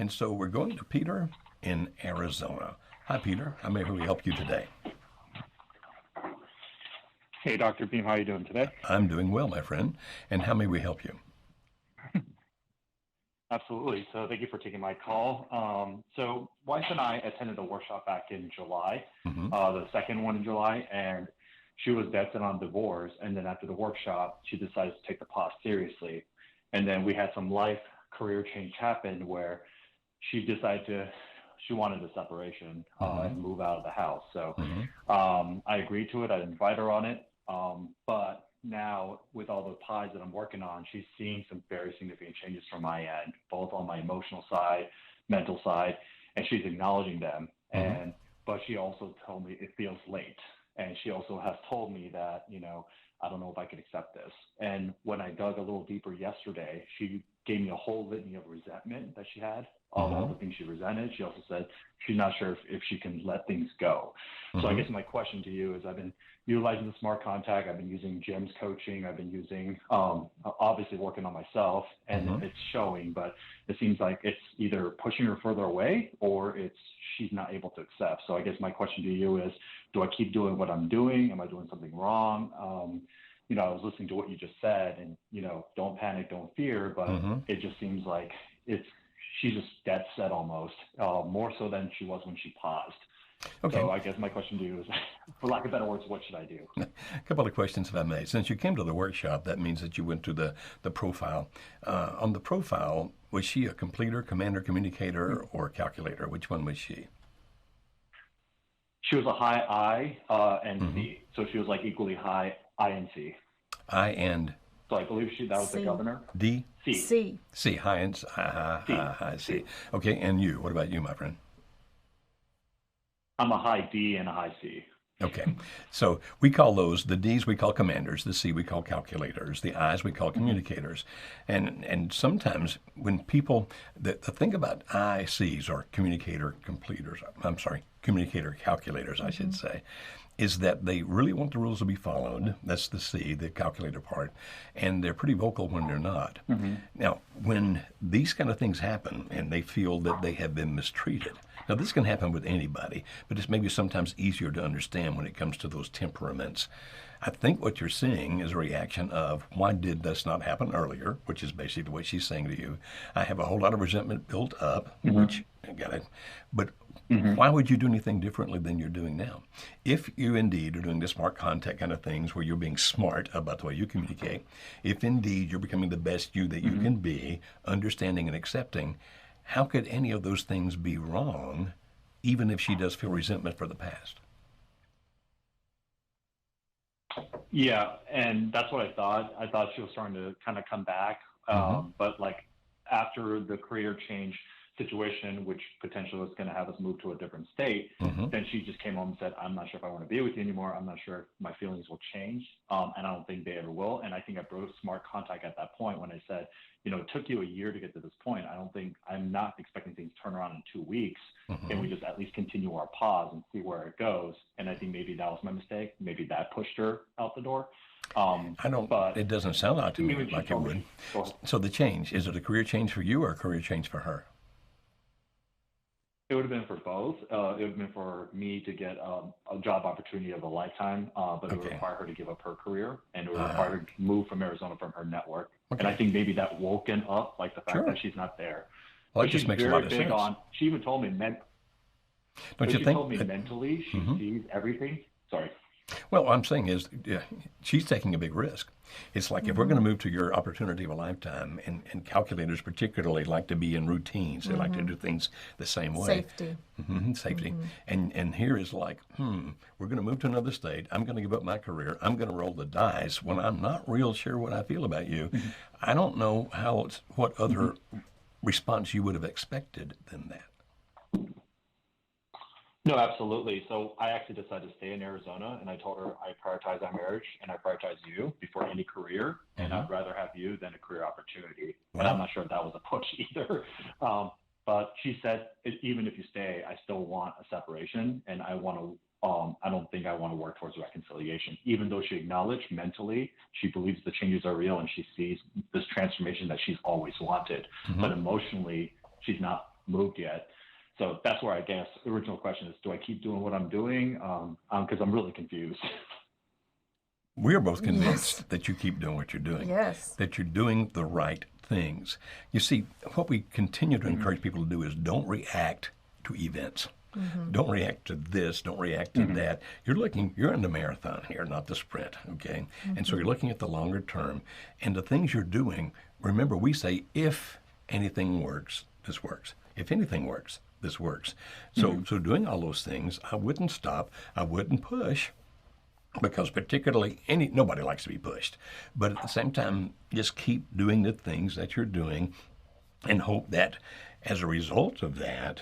And so we're going to Peter in Arizona. Hi, Peter. How may we help you today? Hey, Dr. Beam, how are you doing today? I'm doing well, my friend. And how may we help you? Absolutely. So thank you for taking my call. So wife and I attended a workshop back in July, Mm-hmm. the second one in July, and she was dead set on divorce. And then after the workshop, she decided to take the pause seriously. And then we had some life career change happen where she wanted a separation Mm-hmm. and move out of the house. So Mm-hmm. I agreed to it. I didn't fight her on it. But now with all the pies that I'm working on, she's seeing some very significant changes from my end, both on my emotional side, mental side, and she's acknowledging them. Mm-hmm. But she also told me it feels late. And she also has told me that, I don't know if I could accept this. And when I dug a little deeper yesterday, she gave me a whole litany of resentment that she had, of all Mm-hmm. the things she resented. She also said she's not sure if she can let things go. So I Mm-hmm. guess my question to you is, I've been utilizing the smart contact. I've been using Jim's coaching. I've been using, obviously working on myself, and Mm-hmm. it's showing, but it seems like it's either pushing her further away or she's not able to accept. So I guess my question to you is, do I keep doing what I'm doing? Am I doing something wrong? I was listening to what you just said, and, don't panic, don't fear, but Mm-hmm. it just seems like she's just dead set almost, more so than she was when she paused. Okay. So I guess my question to you is, for lack of better words, what should I do? A couple of questions, if I may. Since you came to the workshop, that means that you went to the profile. On the profile, was she a completer, commander, communicator, or calculator? Which one was she? She was a high I and Mm-hmm. C. So she was like equally high I and C. I and So I believe that was the C. governor. D? C. C. C. High and C. high C. C. Okay, and you? What about you, my friend? I'm a high D and a high C. Okay, so we call those the D's we call commanders, the C we call calculators, the I's we call Mm-hmm. communicators, and sometimes when people the thing about ICs or communicator completers, I'm sorry, communicator calculators, I should say, is that they really want the rules to be followed. That's the C, the calculator part, and they're pretty vocal when they're not. Mm-hmm. Now, when these kind of things happen and they feel that they have been mistreated, now this can happen with anybody, but it's maybe sometimes easier to understand when it comes to those temperaments. I think what you're seeing is a reaction of, why did this not happen earlier, which is basically what she's saying to you. I have a whole lot of resentment built up, Mm-hmm. which I got it, but Mm-hmm. why would you do anything differently than you're doing now? If you indeed are doing the smart contact kind of things where you're being smart about the way you communicate, if indeed you're becoming the best you that you Mm-hmm. can be, understanding and accepting, how could any of those things be wrong, even if she does feel resentment for the past? Yeah, and that's what I thought. I thought she was starting to kind of come back, Mm-hmm. but like after the career change situation, which potentially was going to have us move to a different state, Mm-hmm. then she just came home and said, "I'm not sure if I want to be with you anymore. I'm not sure if my feelings will change, and I don't think they ever will." And I think I broke smart contact at that point when I said, it took you a year to get to this point. I'm not expecting things to turn around in 2 weeks. Can Mm-hmm. we just at least continue our pause and see where it goes? And I think maybe that was my mistake. Maybe that pushed her out the door. I don't, But it doesn't sound like to me even she like it told would. me, go ahead. So the change, is it a career change for you or a career change for her? It would have been for both. It would have been for me to get a job opportunity of a lifetime, but it would Okay. require her to give up her career, and it would Uh-huh. require her to move from Arizona from her network. And I Okay. think maybe that woken up, like the fact Sure. that she's not there. Well, that But just she's makes a lot very of big sense. on. She even told me, Don't but you she think told me that? mentally she Mhm. sees everything. Sorry. Well, what I'm saying is, yeah, she's taking a big risk. It's like if we're going to move to your opportunity of a lifetime, and calculators particularly like to be in routines. They like to do things the same way. Safety. Safety. And here is like, we're going to move to another state. I'm going to give up my career. I'm going to roll the dice when I'm not real sure what I feel about you. I don't know what other response you would have expected than that. No, absolutely. So I actually decided to stay in Arizona, and I told her I prioritize our marriage and I prioritize you before any career, and Mm-hmm. I'd rather have you than a career opportunity. And I'm Well, not sure if that was a push either. But she said, even if you stay, I still want a separation, and I want to. I don't think I want to work towards reconciliation, even though she acknowledged mentally she believes the changes are real and she sees this transformation that she's always wanted. mm-hmm. But emotionally, she's not moved yet. So that's where I guess the original question is, do I keep doing what I'm doing? Because I'm really confused. We are both Yes. convinced that you keep doing what you're doing, Yes. that you're doing the right things. You see, what we continue to encourage people to do is don't react to events. Don't react to this, don't react to that. You're in the marathon here, not the sprint, okay? And so you're looking at the longer term. And the things you're doing, remember, we say, if anything works, this works. If anything works, this works. So doing all those things, I wouldn't stop, I wouldn't push, because particularly nobody likes to be pushed, but at the same time, just keep doing the things that you're doing, and hope that as a result of that,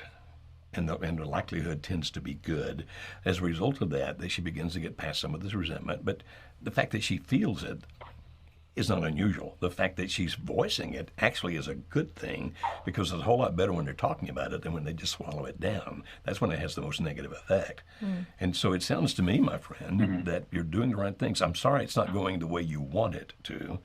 and the likelihood tends to be good, as a result of that she begins to get past some of this resentment. But the fact that she feels it is not unusual. The fact that she's voicing it actually is a good thing, because it's a whole lot better when they're talking about it than when they just swallow it down. That's when it has the most negative effect. And so it sounds to me, my friend, that you're doing the right things. I'm sorry it's not going the way you want it to,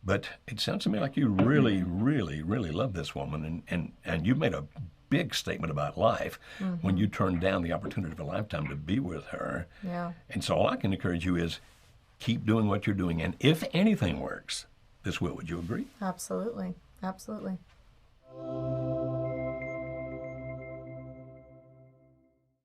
but it sounds to me like you really, really, really love this woman, and you made a big statement about life when you turned down the opportunity of a lifetime to be with her. Yeah. And so all I can encourage you is keep doing what you're doing. And if anything works, this will. Would you agree? Absolutely. Absolutely.